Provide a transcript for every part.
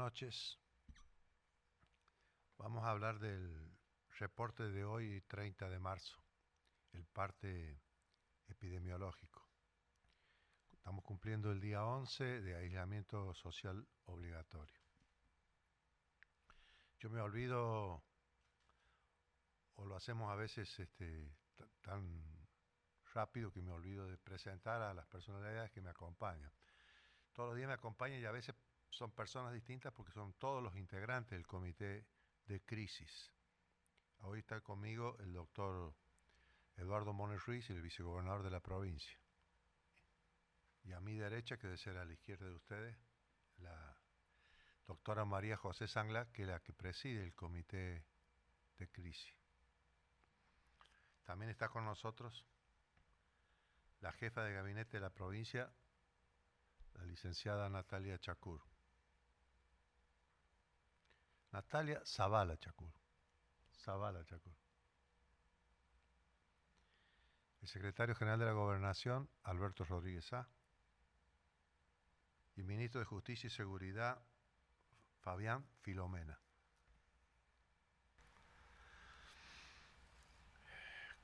noches. Vamos a hablar del reporte de hoy, 30 de marzo, el parte epidemiológico. Estamos cumpliendo el día 11 de aislamiento social obligatorio. Yo me olvido, o lo hacemos a veces tan rápido que me olvido de presentar a las personalidades que me acompañan. Todos los días me acompañan y a veces son personas distintas porque son todos los integrantes del comité de crisis. Hoy está conmigo el doctor Eduardo Mones Ruiz, el vicegobernador de la provincia. Y a mi derecha, que debe ser a la izquierda de ustedes, la doctora María José Sangla, que es la que preside el comité de crisis. También está con nosotros la jefa de gabinete de la provincia, la licenciada Natalia Chacur. Natalia Zavala Chacur. El secretario general de la Gobernación, Alberto Rodríguez Sá. Y el ministro de Justicia y Seguridad, Fabián Filomena.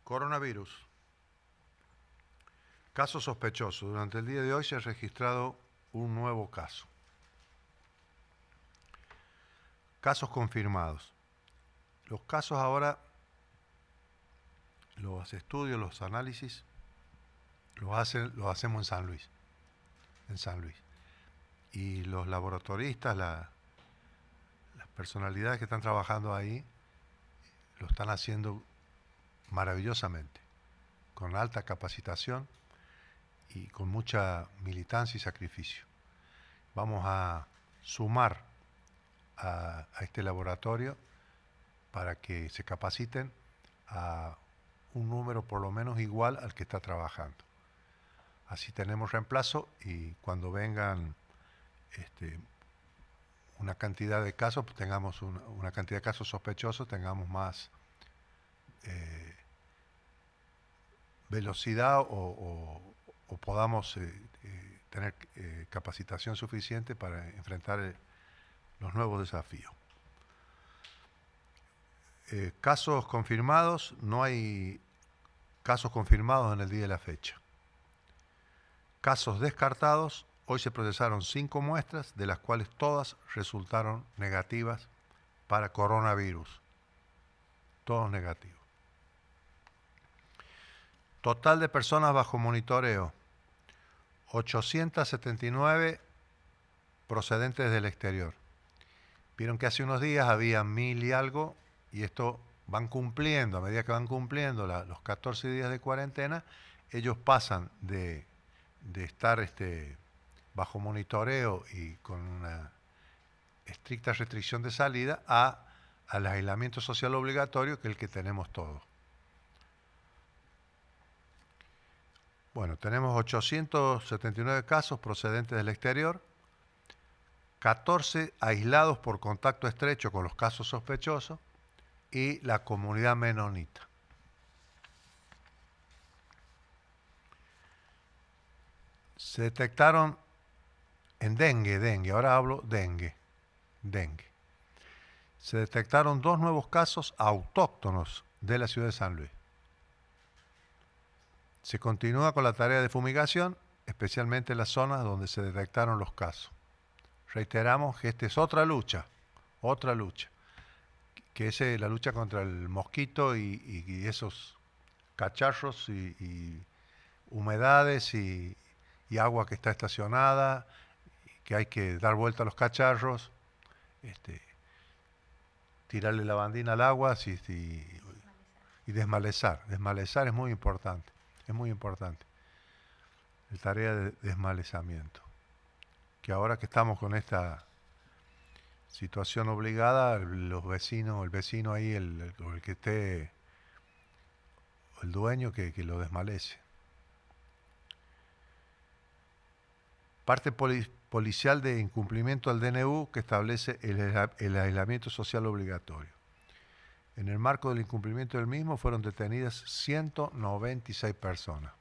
Coronavirus. Caso sospechoso. Durante el día de hoy se ha registrado un nuevo caso. Casos confirmados. Los casos ahora, los estudios, los análisis, los hacemos en San Luis. Y los laboratoristas, las personalidades que están trabajando ahí, lo están haciendo maravillosamente, con alta capacitación y con mucha militancia y sacrificio. Vamos a sumar a este laboratorio para que se capaciten a un número por lo menos igual al que está trabajando. Así tenemos reemplazo y cuando vengan una cantidad de casos, pues tengamos una cantidad de casos sospechosos, tengamos más velocidad o podamos tener capacitación suficiente para enfrentar los nuevos desafíos. Casos confirmados, no hay casos confirmados en el día de la fecha. Casos descartados, hoy se procesaron 5 muestras, de las cuales todas resultaron negativas para coronavirus. Todos negativos. Total de personas bajo monitoreo, 879 procedentes del exterior. Vieron que hace unos días había 1000 y algo, y esto van cumpliendo, a medida que van cumpliendo los 14 días de cuarentena, ellos pasan de estar bajo monitoreo y con una estricta restricción de salida al aislamiento social obligatorio, que es el que tenemos todos. Bueno, tenemos 879 casos procedentes del exterior, 14 aislados por contacto estrecho con los casos sospechosos y la comunidad menonita. Se detectaron en dengue, ahora hablo dengue. Se detectaron 2 nuevos casos autóctonos de la ciudad de San Luis. Se continúa con la tarea de fumigación, especialmente en las zonas donde se detectaron los casos. Reiteramos que esta es otra lucha, que es la lucha contra el mosquito y esos cacharros y humedades y agua que está estacionada, que hay que dar vuelta a los cacharros, tirarle lavandina al agua y desmalezar. Desmalezar es muy importante. La tarea de desmalezamiento. Que ahora que estamos con esta situación obligada, los vecinos, el vecino ahí, el que esté, el dueño, que lo desmalece. Parte policial de incumplimiento al DNU que establece el aislamiento social obligatorio. En el marco del incumplimiento del mismo fueron detenidas 196 personas.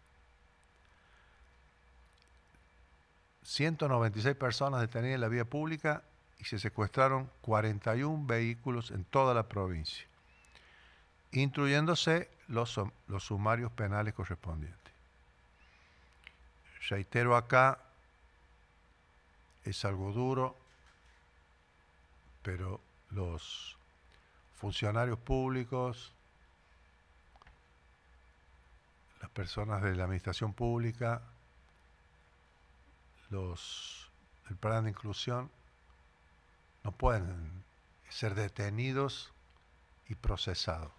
196 personas detenidas en la vía pública y se secuestraron 41 vehículos en toda la provincia, instruyéndose los sumarios penales correspondientes. Reitero acá, es algo duro, pero los funcionarios públicos, las personas de la administración pública, el plan de inclusión, no pueden ser detenidos y procesados.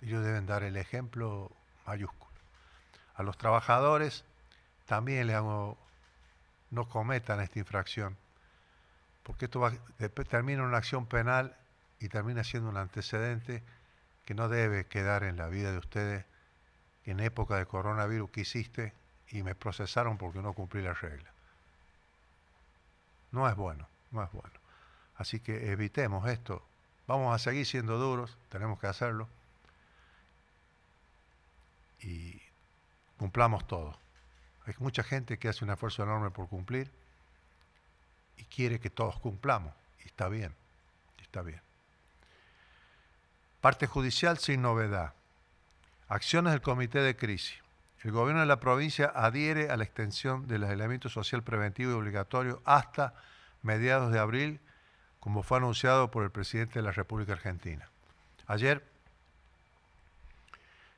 Ellos deben dar el ejemplo mayúsculo. A los trabajadores también les hago, no cometan esta infracción, porque esto termina en una acción penal y termina siendo un antecedente que no debe quedar en la vida de ustedes. En época de coronavirus, ¿qué hiciste? Y me procesaron porque no cumplí la regla. No es bueno, no es bueno. Así que evitemos esto. Vamos a seguir siendo duros, tenemos que hacerlo. Y cumplamos todo. Hay mucha gente que hace un esfuerzo enorme por cumplir y quiere que todos cumplamos. Y está bien, está bien. Parte judicial sin novedad. Acciones del Comité de Crisis. El gobierno de la provincia adhiere a la extensión del aislamiento social preventivo y obligatorio hasta mediados de abril, como fue anunciado por el presidente de la República Argentina. Ayer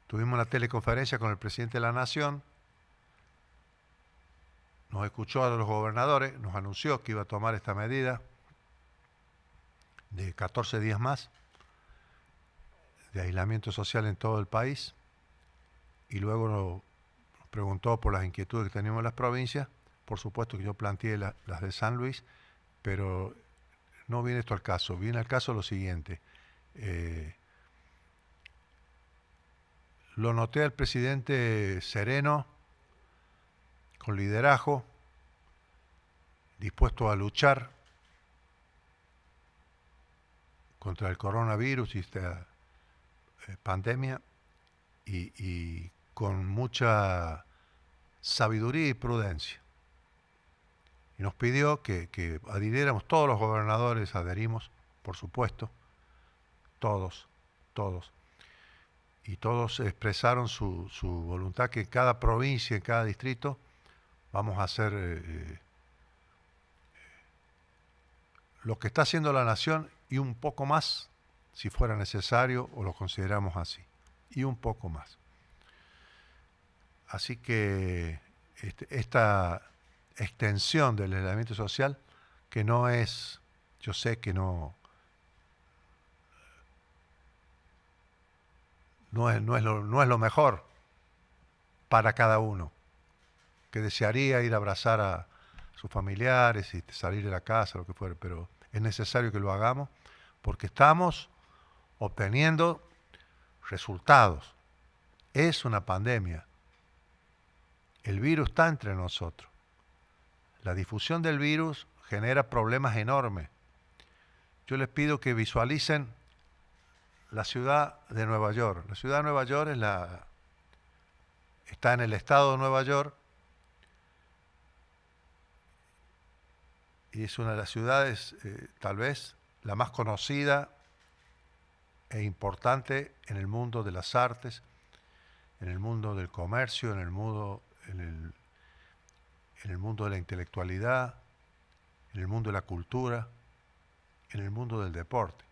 tuvimos una teleconferencia con el presidente de la Nación, nos escuchó a los gobernadores, nos anunció que iba a tomar esta medida de 14 días más de aislamiento social en todo el país, y luego nos preguntó por las inquietudes que teníamos en las provincias. Por supuesto que yo planteé las de San Luis, pero no viene esto al caso. Viene al caso lo siguiente. Lo noté al presidente sereno, con liderazgo, dispuesto a luchar contra el coronavirus y esta pandemia, y con mucha sabiduría y prudencia. Y nos pidió que adhiriéramos, todos los gobernadores adherimos, por supuesto, todos. Y todos expresaron su voluntad que en cada provincia, en cada distrito, vamos a hacer lo que está haciendo la Nación y un poco más, si fuera necesario, o lo consideramos así, y un poco más. Así que esta extensión del aislamiento social, que no es, yo sé que no es lo mejor para cada uno, que desearía ir a abrazar a sus familiares y salir de la casa, lo que fuera, pero es necesario que lo hagamos porque estamos obteniendo resultados. Es una pandemia. El virus está entre nosotros. La difusión del virus genera problemas enormes. Yo les pido que visualicen la ciudad de Nueva York. La ciudad de Nueva York está en el estado de Nueva York y es una de las ciudades, tal vez, la más conocida e importante en el mundo de las artes, en el mundo del comercio, en el mundo de la intelectualidad, en el mundo de la cultura, en el mundo del deporte.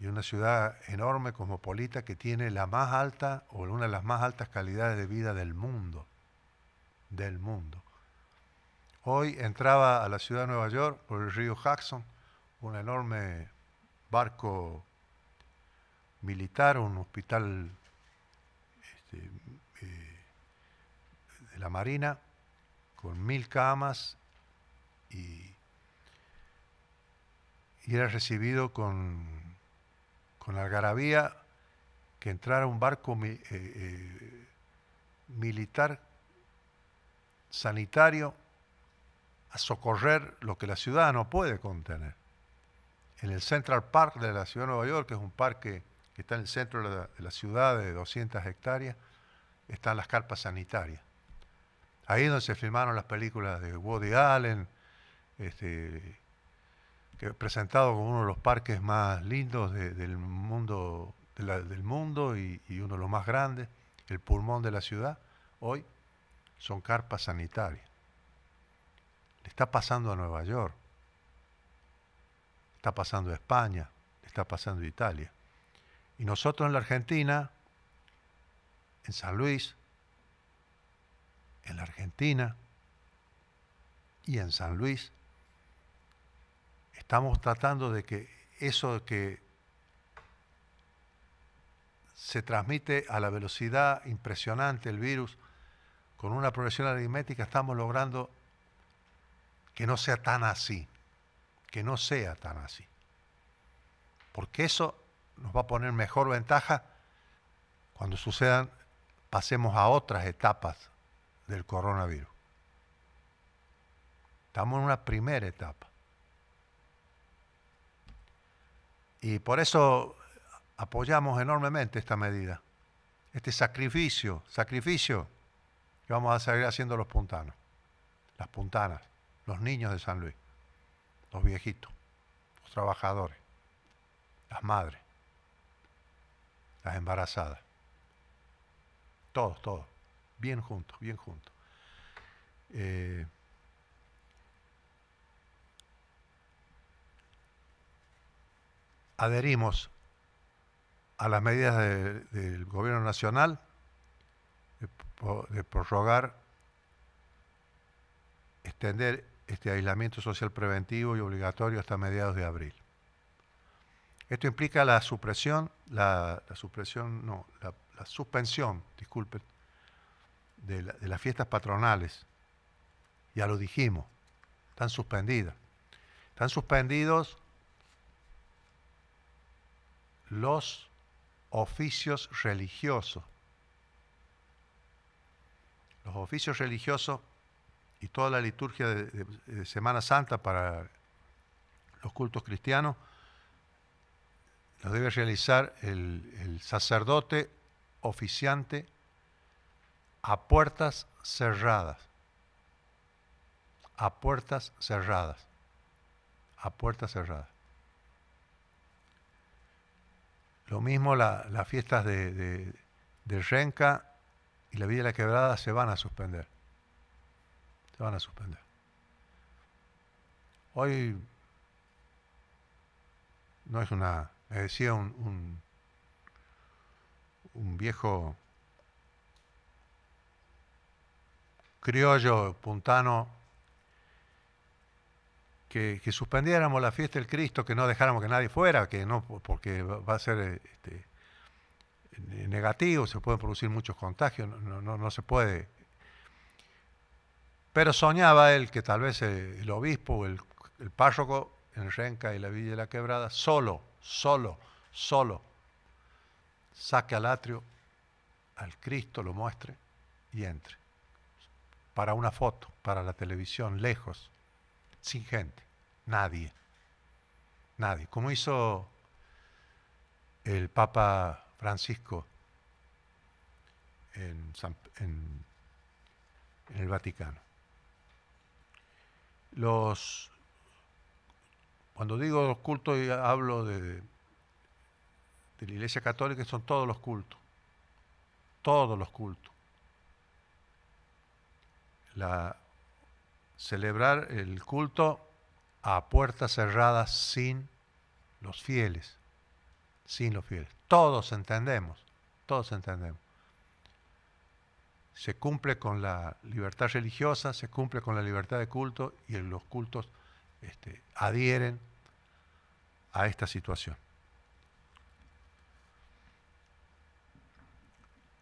Y una ciudad enorme, cosmopolita, que tiene la más alta o una de las más altas calidades de vida del mundo. Hoy entraba a la ciudad de Nueva York por el río Hudson un enorme barco militar, un hospital de la Marina, con 1000 camas, y era recibido con algarabía que entrara un barco militar sanitario a socorrer lo que la ciudad no puede contener. En el Central Park de la ciudad de Nueva York, que es un parque que está en el centro de la ciudad de 200 hectáreas, están las carpas sanitarias. Ahí es donde se filmaron las películas de Woody Allen, que presentado como uno de los parques más lindos del mundo, del mundo y uno de los más grandes, el pulmón de la ciudad, hoy son carpas sanitarias. Le está pasando a Nueva York, está pasando a España, está pasando a Italia. Y nosotros en la Argentina, en San Luis, en la Argentina y en San Luis, estamos tratando de que eso que se transmite a la velocidad impresionante el virus, con una progresión aritmética estamos logrando que no sea tan así, que no sea tan así. Porque eso nos va a poner mejor ventaja cuando sucedan, pasemos a otras etapas del coronavirus. Estamos en una primera etapa. Y por eso apoyamos enormemente esta medida, este sacrificio que vamos a seguir haciendo los puntanos, las puntanas, los niños de San Luis, los viejitos, los trabajadores, las madres, las embarazadas, todos, bien juntos, bien juntos. Adherimos a las medidas del gobierno nacional de prorrogar, extender este aislamiento social preventivo y obligatorio hasta mediados de abril. Esto implica la suspensión, disculpen, de las fiestas patronales. Ya lo dijimos, están suspendidas. Están suspendidos los oficios religiosos. Los oficios religiosos y toda la liturgia de Semana Santa para los cultos cristianos los debe realizar el sacerdote oficiante a puertas cerradas. A puertas cerradas. A puertas cerradas. Lo mismo las fiestas de Renca y la Villa de la Quebrada se van a suspender. Se van a suspender. Hoy no es una... Me decía un viejo criollo puntano que suspendiéramos la fiesta del Cristo, que no dejáramos que nadie fuera, que no, porque va a ser negativo, se pueden producir muchos contagios, no se puede. Pero soñaba él que tal vez el obispo o el párroco en Renca y la Villa de la Quebrada solo saque al atrio al Cristo, lo muestre y entre. Para una foto, para la televisión, lejos, sin gente, nadie. Como hizo el Papa Francisco en el Vaticano. Cuando digo los cultos hablo de la Iglesia Católica, son todos los cultos. Todos los cultos. Celebrar el culto a puertas cerradas sin los fieles. Sin los fieles. Todos entendemos. Se cumple con la libertad religiosa, se cumple con la libertad de culto y los cultos adhieren a esta situación.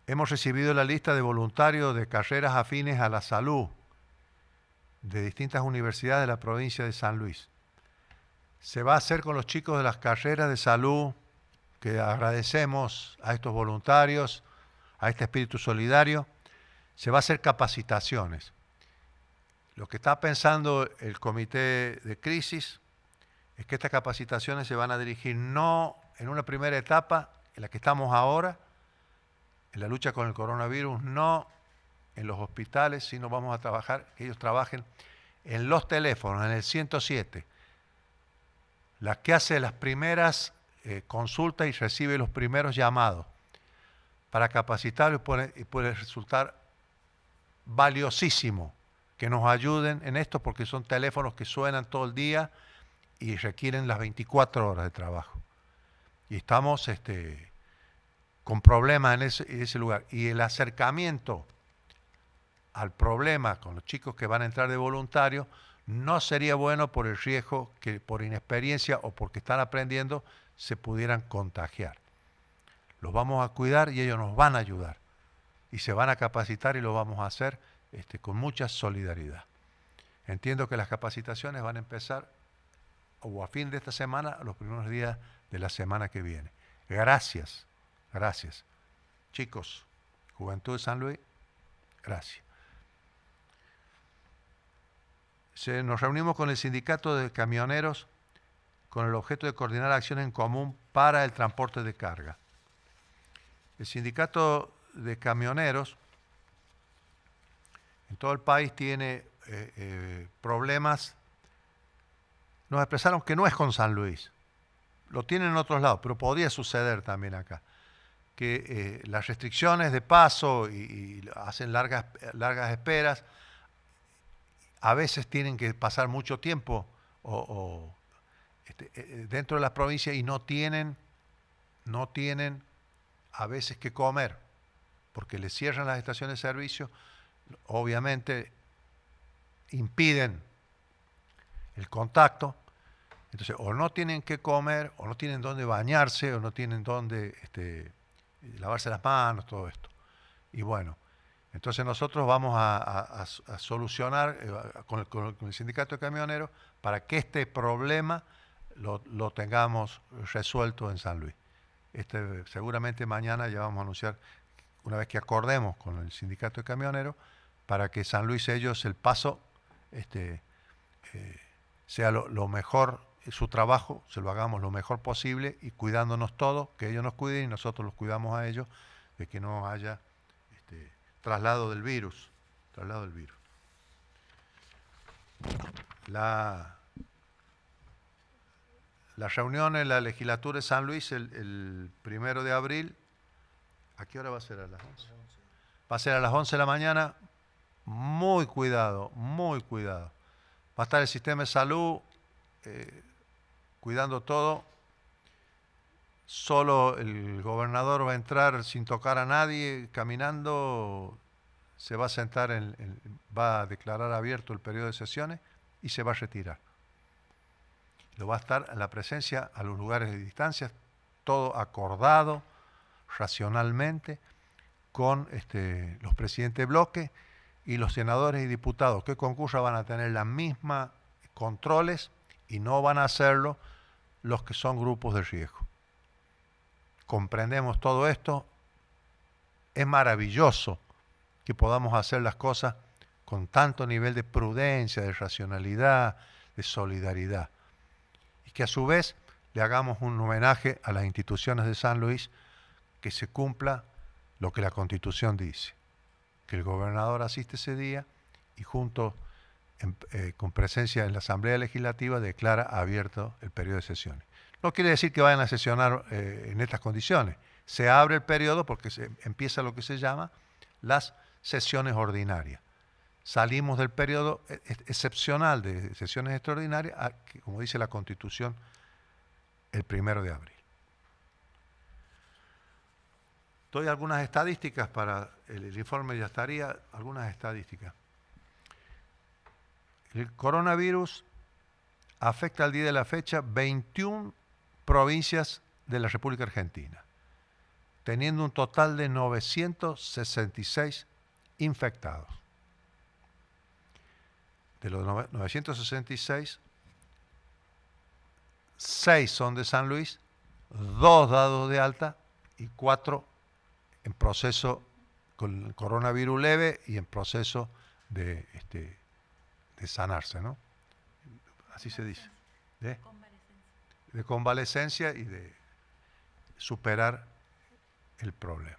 Hemos recibido la lista de voluntarios de carreras afines a la salud de distintas universidades de la provincia de San Luis. Se va a hacer con los chicos de las carreras de salud, que agradecemos a estos voluntarios, a este espíritu solidario. Se va a hacer capacitaciones. Lo que está pensando el comité de crisis es que estas capacitaciones se van a dirigir no en una primera etapa, en la que estamos ahora, en la lucha con el coronavirus, no en los hospitales, sino vamos a trabajar, que ellos trabajen en los teléfonos, en el 107, la que hace las primeras consultas y recibe los primeros llamados para capacitarlos, y puede resultar valiosísimo que nos ayuden en esto, porque son teléfonos que suenan todo el día y requieren las 24 horas de trabajo. Y estamos con problemas en ese lugar. Y el acercamiento al problema con los chicos que van a entrar de voluntarios no sería bueno por el riesgo que por inexperiencia o porque están aprendiendo se pudieran contagiar. Los vamos a cuidar y ellos nos van a ayudar. Y se van a capacitar y lo vamos a hacer con mucha solidaridad. Entiendo que las capacitaciones van a empezar o a fin de esta semana, a los primeros días de la semana que viene. Gracias, gracias. Chicos, Juventud de San Luis, gracias. Nos reunimos con el sindicato de camioneros con el objeto de coordinar acciones en común para el transporte de carga. El sindicato de camioneros en todo el país tiene problemas. Nos expresaron que no es con San Luis, lo tienen en otros lados, pero podría suceder también acá, que las restricciones de paso y hacen largas esperas, a veces tienen que pasar mucho tiempo dentro de las provincias y no tienen a veces que comer, porque les cierran las estaciones de servicio, obviamente impiden el contacto, entonces o no tienen que comer, o no tienen dónde bañarse, o no tienen dónde lavarse las manos, todo esto. Y bueno, entonces nosotros vamos a solucionar con el sindicato de camioneros para que este problema lo tengamos resuelto en San Luis. Seguramente mañana ya vamos a anunciar, una vez que acordemos con el sindicato de camioneros, para que San Luis ellos el paso sea lo mejor, su trabajo se lo hagamos lo mejor posible y cuidándonos todos, que ellos nos cuiden y nosotros los cuidamos a ellos, de que no haya traslado del virus. La reunión en la legislatura de San Luis el 1 de abril, ¿a qué hora va a ser? ¿A las 11? Va a ser a las 11 de la mañana. Muy cuidado, muy cuidado. Va a estar el sistema de salud cuidando todo. Solo el gobernador va a entrar sin tocar a nadie, caminando, se va a sentar, va a declarar abierto el periodo de sesiones y se va a retirar. Lo va a estar en la presencia a los lugares de distancia, todo acordado racionalmente con los presidentes de bloque y los senadores y diputados que concurran van a tener las mismas controles y no van a hacerlo los que son grupos de riesgo. Comprendemos todo esto. Es maravilloso que podamos hacer las cosas con tanto nivel de prudencia, de racionalidad, de solidaridad. Y que a su vez le hagamos un homenaje a las instituciones de San Luis, que se cumpla lo que la Constitución dice, que el gobernador asiste ese día y junto con presencia en la Asamblea Legislativa declara abierto el periodo de sesiones. No quiere decir que vayan a sesionar en estas condiciones. Se abre el periodo porque empieza lo que se llama las sesiones ordinarias. Salimos del periodo excepcional de sesiones extraordinarias, que, como dice la Constitución, el 1 de abril. Doy algunas estadísticas para el informe, ya estaría, algunas estadísticas. El coronavirus afecta al día de la fecha 21 provincias de la República Argentina, teniendo un total de 966 infectados. De los 966, 6 son de San Luis, 2 dados de alta y 4 en proceso con el coronavirus leve y en proceso de sanarse, ¿no? Así se dice. De convalecencia y de superar el problema.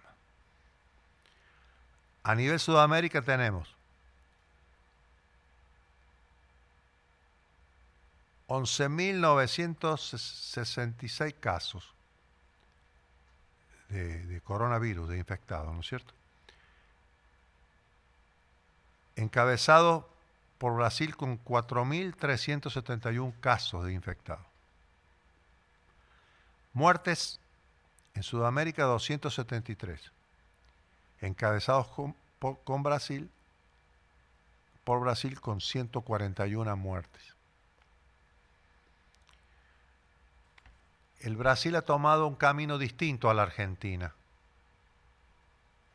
A nivel Sudamérica tenemos 11.966 casos de coronavirus, de infectados, ¿no es cierto? Encabezado por Brasil con 4.371 casos de infectados. Muertes en Sudamérica 273, encabezados con Brasil, por Brasil con 141 muertes. El Brasil ha tomado un camino distinto a la Argentina,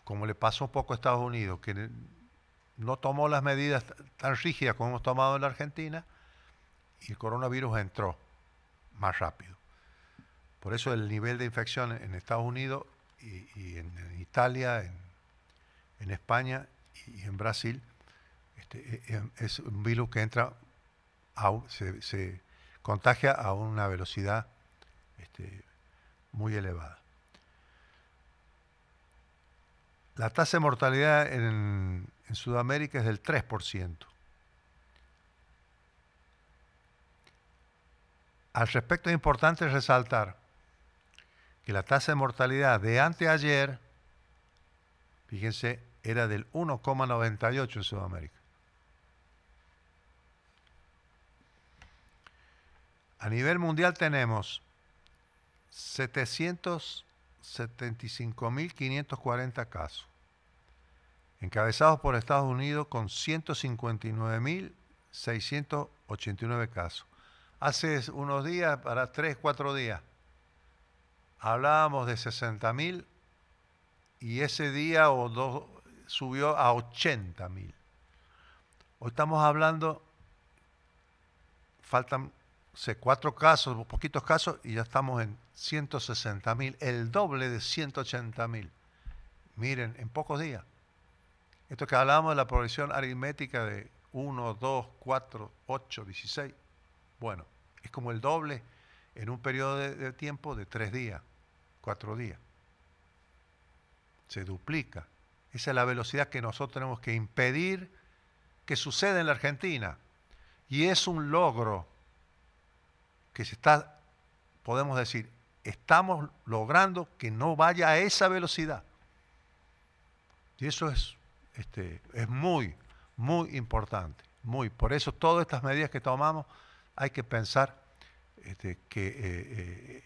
como le pasó un poco a Estados Unidos, que no tomó las medidas tan rígidas como hemos tomado en la Argentina y el coronavirus entró más rápido. Por eso el nivel de infección en Estados Unidos y en Italia, en España y en Brasil, es un virus que entra, se contagia a una velocidad muy elevada. La tasa de mortalidad en Sudamérica es del 3%. Al respecto es importante resaltar que la tasa de mortalidad de anteayer, fíjense, era del 1,98 en Sudamérica. A nivel mundial tenemos 775.540 casos, encabezados por Estados Unidos con 159.689 casos. Hace unos días, para 3, 4 días, hablábamos de 60.000 y ese día o dos subió a 80.000. Hoy estamos hablando, faltan 4 casos, poquitos casos, y ya estamos en 160.000, el doble de 180.000. Miren, en pocos días. Esto que hablábamos de la progresión aritmética de 1, 2, 4, 8, 16. Bueno, es como el doble en un periodo de tiempo de 3 días, 4 días. Se duplica. Esa es la velocidad que nosotros tenemos que impedir que suceda en la Argentina. Y es un logro que podemos decir, estamos logrando que no vaya a esa velocidad. Y eso es muy, muy importante. Por eso todas estas medidas que tomamos hay que pensar que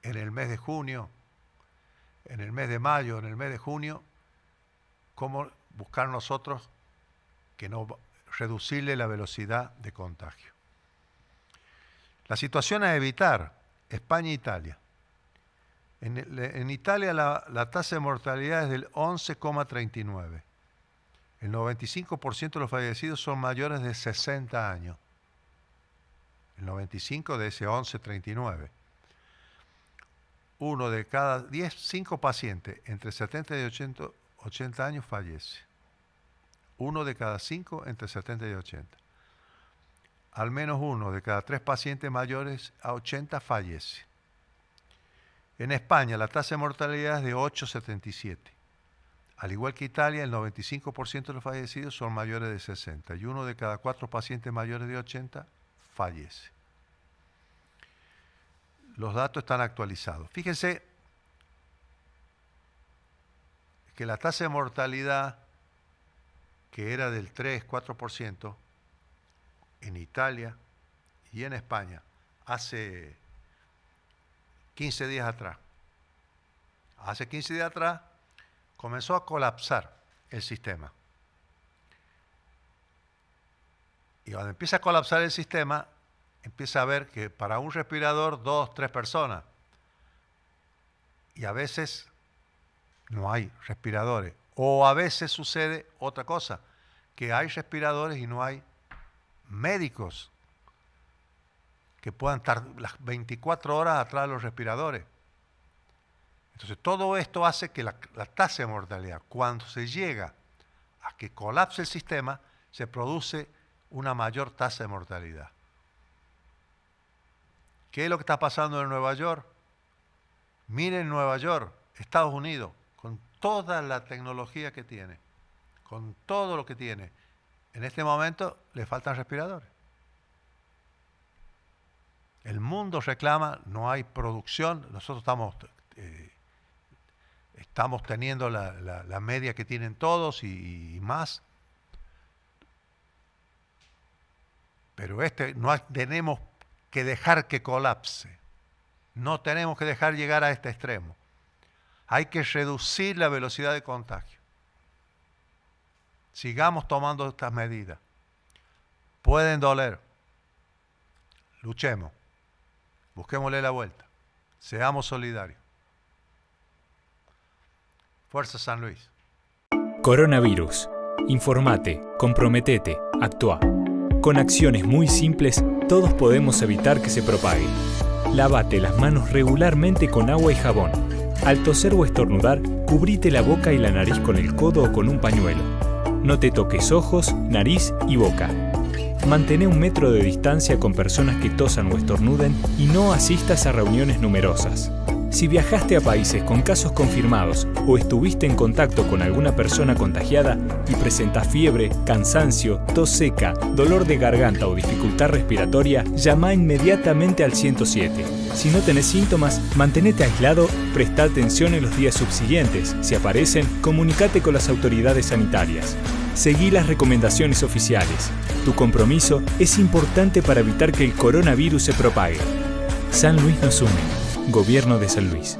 en el mes de junio, en el mes de mayo, en el mes de junio, cómo buscar nosotros reducirle la velocidad de contagio. La situación a evitar, España e Italia. En Italia la tasa de mortalidad es del 11,39. El 95% de los fallecidos son mayores de 60 años. El 95 de ese 11,39. Uno de cada 5 pacientes entre 70 y 80 años fallece. Uno de cada 5 entre 70 y 80. Al menos uno de cada 3 pacientes mayores a 80 fallece. En España la tasa de mortalidad es de 8,77. Al igual que Italia, el 95% de los fallecidos son mayores de 60 y uno de cada 4 pacientes mayores de 80 fallece. Los datos están actualizados. Fíjense que la tasa de mortalidad, que era del 3-4%, en Italia y en España, hace 15 días atrás. Hace 15 días atrás comenzó a colapsar el sistema. Y cuando empieza a colapsar el sistema, empieza a ver que para un respirador, 2, 3 personas. Y a veces no hay respiradores. O a veces sucede otra cosa, que hay respiradores y no hay médicos que puedan estar las 24 horas atrás de los respiradores. Entonces todo esto hace que la tasa de mortalidad, cuando se llega a que colapse el sistema, se produce una mayor tasa de mortalidad. ¿Qué es lo que está pasando en Nueva York? Miren Nueva York, Estados Unidos, con toda la tecnología que tiene, con todo lo que tiene. En este momento le faltan respiradores. El mundo reclama, no hay producción, nosotros estamos teniendo la media que tienen todos y más, pero no tenemos que dejar que colapse, no tenemos que dejar llegar a este extremo. Hay que reducir la velocidad de contagio. Sigamos tomando estas medidas. Pueden doler. Luchemos. Busquémosle la vuelta. Seamos solidarios. Fuerza San Luis. Coronavirus. Informate, comprometete, actúa. Con acciones muy simples, todos podemos evitar que se propague. Lávate las manos regularmente con agua y jabón. Al toser o estornudar, cubrite la boca y la nariz con el codo o con un pañuelo. No te toques ojos, nariz y boca. Mantén 1 metro de distancia con personas que tosan o estornuden y no asistas a reuniones numerosas. Si viajaste a países con casos confirmados o estuviste en contacto con alguna persona contagiada y presentás fiebre, cansancio, tos seca, dolor de garganta o dificultad respiratoria, llama inmediatamente al 107. Si no tenés síntomas, mantenete aislado, presta atención en los días subsiguientes. Si aparecen, comunicate con las autoridades sanitarias. Seguí las recomendaciones oficiales. Tu compromiso es importante para evitar que el coronavirus se propague. San Luis nos une. Gobierno de San Luis.